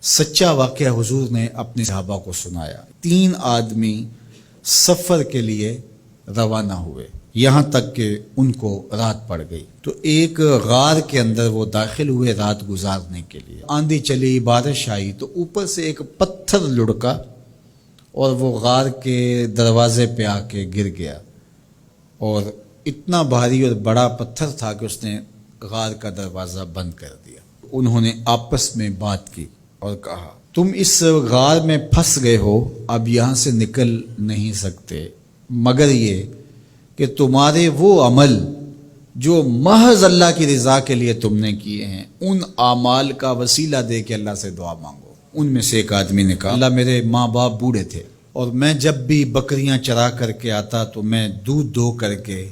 سچا واقعہ حضور نے اپنے صحابہ کو سنایا۔ 3 آدمی سفر کے لیے روانہ ہوئے، یہاں تک کہ ان کو رات پڑ گئی، تو ایک غار کے اندر وہ داخل ہوئے رات گزارنے کے لیے۔ آندھی چلی، بارش آئی، تو اوپر سے ایک پتھر لڑکا اور وہ غار کے دروازے پہ آ کے گر گیا، اور اتنا بھاری اور بڑا پتھر تھا کہ اس نے غار کا دروازہ بند کر دیا۔ انہوں نے آپس میں بات کی اور کہا، تم اس غار میں پھنس گئے ہو، اب یہاں سے نکل نہیں سکتے مگر یہ کہ تمہارے وہ عمل جو محض اللہ کی رضا کے لیے تم نے کیے ہیں، ان اعمال کا وسیلہ دے کے اللہ سے دعا مانگو۔ ان میں سے ایک آدمی نے کہا، اللہ میرے ماں باپ بوڑھے تھے، اور میں جب بھی بکریاں چرا کر کے آتا تو میں دودھ دو کر کے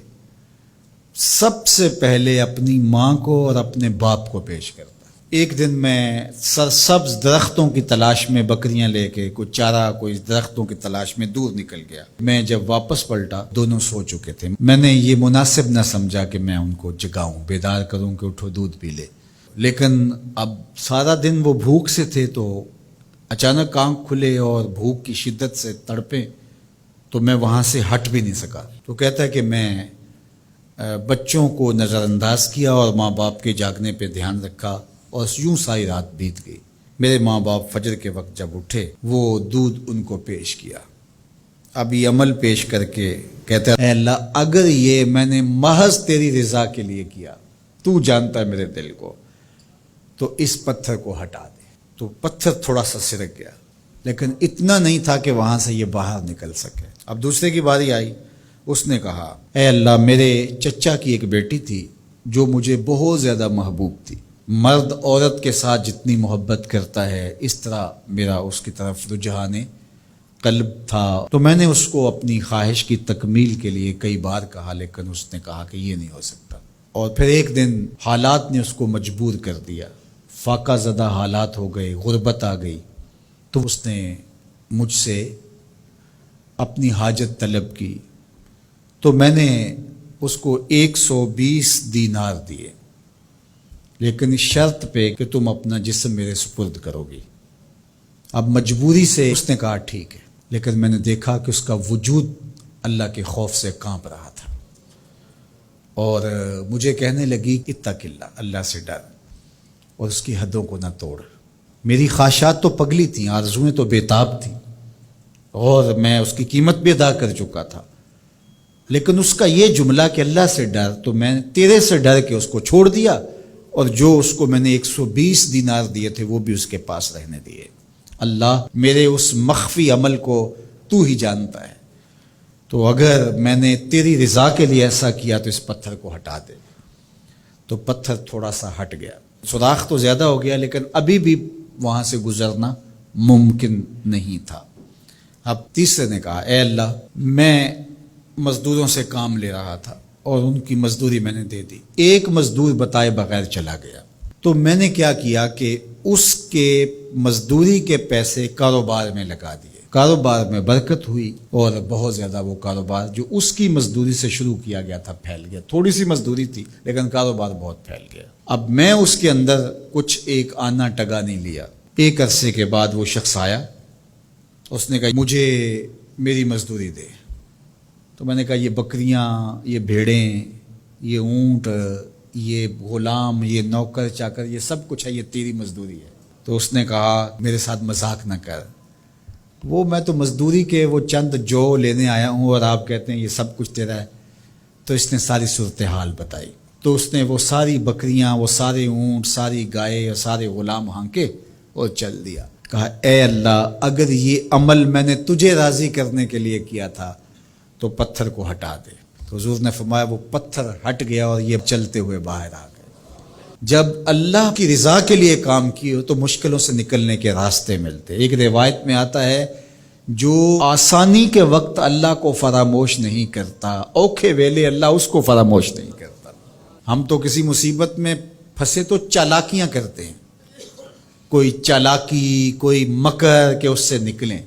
سب سے پہلے اپنی ماں کو اور اپنے باپ کو پیش کرتا۔ ایک دن میں سرسبز درختوں کی تلاش میں بکریاں لے کے کوئی چارہ، کوئی درختوں کی تلاش میں دور نکل گیا۔ میں جب واپس پلٹا دونوں سو چکے تھے۔ میں نے یہ مناسب نہ سمجھا کہ میں ان کو جگاؤں، بیدار کروں کہ اٹھو دودھ پی لے، لیکن اب سارا دن وہ بھوک سے تھے، تو اچانک آنکھ کھلے اور بھوک کی شدت سے تڑپے، تو میں وہاں سے ہٹ بھی نہیں سکا۔ تو کہتا ہے کہ میں بچوں کو نظر انداز کیا اور ماں باپ کے جاگنے پہ دھیان رکھا، اور یوں ساری رات بیت گئی۔ میرے ماں باپ فجر کے وقت جب اٹھے، وہ دودھ ان کو پیش کیا۔ اب یہ عمل پیش کر کے کہتا ہے، اے اللہ اگر یہ میں نے محض تیری رضا کے لیے کیا، تو جانتا ہے میرے دل کو، تو اس پتھر کو ہٹا دے۔ تو پتھر تھوڑا سا سرک گیا، لیکن اتنا نہیں تھا کہ وہاں سے یہ باہر نکل سکے۔ اب دوسرے کی باری آئی، اس نے کہا، اے اللہ میرے چچا کی ایک بیٹی تھی جو مجھے بہت زیادہ محبوب تھی، مرد عورت کے ساتھ جتنی محبت کرتا ہے اس طرح میرا اس کی طرف رجحان قلب تھا، تو میں نے اس کو اپنی خواہش کی تکمیل کے لیے کئی بار کہا، لیکن اس نے کہا کہ یہ نہیں ہو سکتا۔ اور پھر ایک دن حالات نے اس کو مجبور کر دیا، فاقہ زدہ حالات ہو گئے، غربت آ گئی، تو اس نے مجھ سے اپنی حاجت طلب کی، تو میں نے اس کو 120 دینار دیے، لیکن اس شرط پہ کہ تم اپنا جسم میرے سپرد کرو گی۔ اب مجبوری سے اس نے کہا ٹھیک ہے، لیکن میں نے دیکھا کہ اس کا وجود اللہ کے خوف سے کانپ رہا تھا، اور مجھے کہنے لگی اتق اللہ، اللہ سے ڈر اور اس کی حدوں کو نہ توڑ۔ میری خواہشات تو پگلی تھیں، آرزویں تو بےتاب تھیں، اور میں اس کی قیمت بھی ادا کر چکا تھا، لیکن اس کا یہ جملہ کہ اللہ سے ڈر، تو میں تیرے سے ڈر کے اس کو چھوڑ دیا، اور جو اس کو میں نے 120 دینار دیے تھے وہ بھی اس کے پاس رہنے دیے۔ اللہ میرے اس مخفی عمل کو تو ہی جانتا ہے، تو اگر میں نے تیری رضا کے لیے ایسا کیا تو اس پتھر کو ہٹا دے۔ تو پتھر تھوڑا سا ہٹ گیا، سوراخ تو زیادہ ہو گیا، لیکن ابھی بھی وہاں سے گزرنا ممکن نہیں تھا۔ اب تیسرے نے کہا، اے اللہ میں مزدوروں سے کام لے رہا تھا اور ان کی مزدوری میں نے دے دی، ایک مزدور بتائے بغیر چلا گیا، تو میں نے کیا کیا کہ اس کے مزدوری کے پیسے کاروبار میں لگا دیے، کاروبار میں برکت ہوئی، اور بہت زیادہ وہ کاروبار جو اس کی مزدوری سے شروع کیا گیا تھا پھیل گیا۔ تھوڑی سی مزدوری تھی لیکن کاروبار بہت پھیل گیا۔ اب میں اس کے اندر کچھ ایک آنا ٹگا نہیں لیا۔ ایک عرصے کے بعد وہ شخص آیا، اس نے کہا مجھے میری مزدوری دے۔ تو میں نے کہا یہ بکریاں، یہ بھیڑیں، یہ اونٹ، یہ غلام، یہ نوکر چاکر، یہ سب کچھ ہے، یہ تیری مزدوری ہے۔ تو اس نے کہا میرے ساتھ مذاق نہ کر، وہ میں تو مزدوری کے وہ چند جو لینے آیا ہوں اور آپ کہتے ہیں یہ سب کچھ تیرا ہے۔ تو اس نے ساری صورتحال بتائی، تو اس نے وہ ساری بکریاں، وہ سارے اونٹ، ساری گائے اور سارے غلام ہانکے اور چل دیا۔ کہا اے اللہ اگر یہ عمل میں نے تجھے راضی کرنے کے لیے کیا تھا تو پتھر کو ہٹا دے۔ تو حضور نے فرمایا وہ پتھر ہٹ گیا اور یہ چلتے ہوئے باہر آ گئے۔ جب اللہ کی رضا کے لیے کام کیے تو مشکلوں سے نکلنے کے راستے ملتے۔ ایک روایت میں آتا ہے جو آسانی کے وقت اللہ کو فراموش نہیں کرتا، اوکھے ویلے اللہ اس کو فراموش نہیں کرتا۔ ہم تو کسی مصیبت میں پھنسے تو چالاکیاں کرتے ہیں، کوئی چالاکی، کوئی مکر کہ اس سے نکلیں،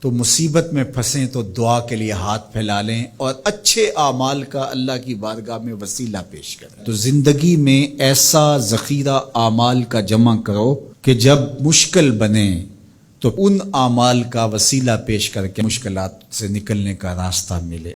تو مصیبت میں پھنسیں تو دعا کے لیے ہاتھ پھیلا لیں اور اچھے اعمال کا اللہ کی بارگاہ میں وسیلہ پیش کریں. تو زندگی میں ایسا ذخیرہ اعمال کا جمع کرو کہ جب مشکل بنے تو ان اعمال کا وسیلہ پیش کر کے مشکلات سے نکلنے کا راستہ ملے.